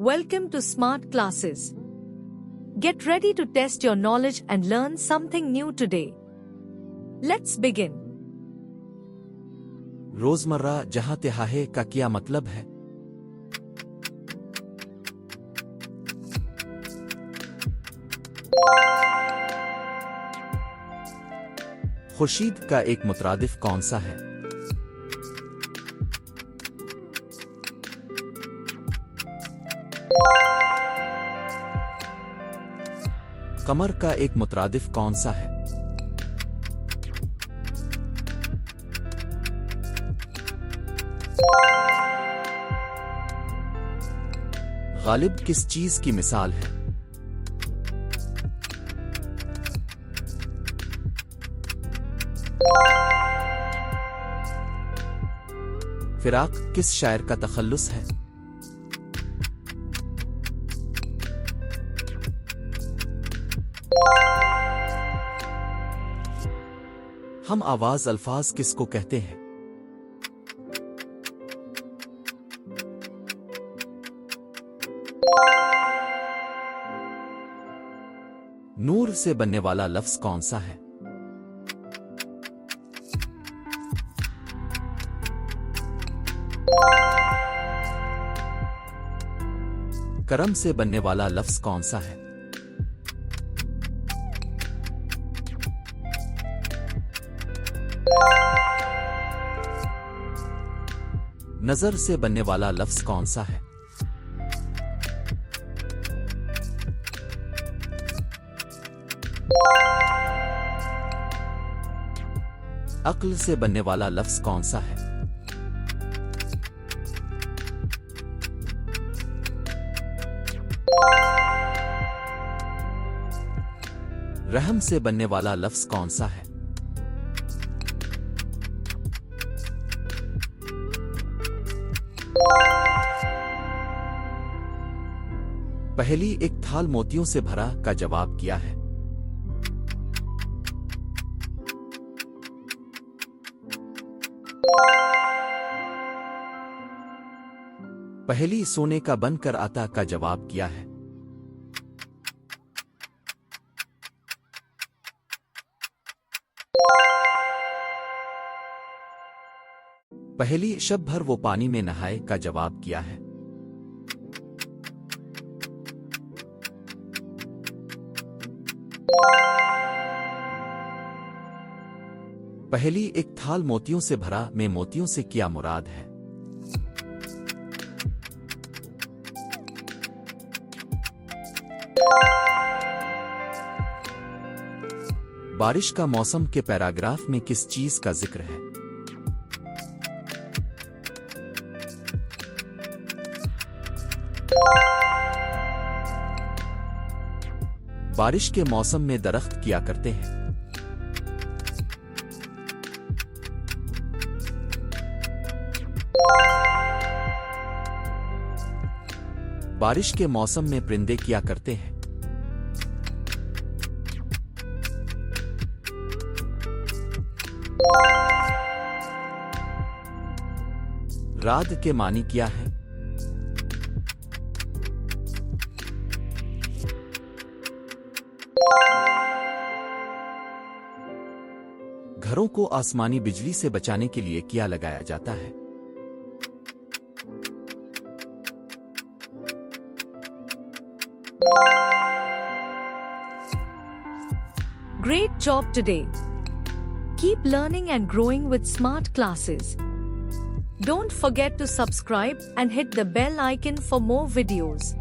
Welcome to Smart Classes. Get ready to test your knowledge and learn something new today. Let's begin. रोजमर्रा जहां तिहाहे का क्या मतलब है? खुर्शीद का एक मुतरादिफ कौन सा है? कमर का एक मुतरादिफ कौन सा है? गालिब किस चीज की मिसाल है? फिराक किस शायर का तखल्लुस है? हम आवाज अल्फाज किसको कहते हैं? नूर से बनने वाला लफ्ज कौन सा है? करम से बनने वाला लफ्ज कौन सा है? नजर से बनने वाला लफ्ज कौन सा है? अक्ल से बनने वाला लफ्ज कौन सा है? रहम से बनने वाला लफ्ज कौन सा है? पहली एक थाल मोतियों से भरा का जवाब क्या है? पहली सोने का बनकर आता का जवाब क्या है? पहली शब भर वो पानी में नहाए का जवाब क्या है? पहली एक थाल मोतियों से भरा में मोतियों से क्या मुराद है? बारिश का मौसम के पैराग्राफ में किस चीज का जिक्र है? बारिश के मौसम में दरख्त क्या करते हैं? बारिश के मौसम में परिंदे क्या करते हैं? रात के मानी क्या है? घरों को आसमानी बिजली से बचाने के लिए क्या लगाया जाता है? Great job today. Keep learning and growing with Smart Classes. Don't forget to subscribe and hit the bell icon for more videos.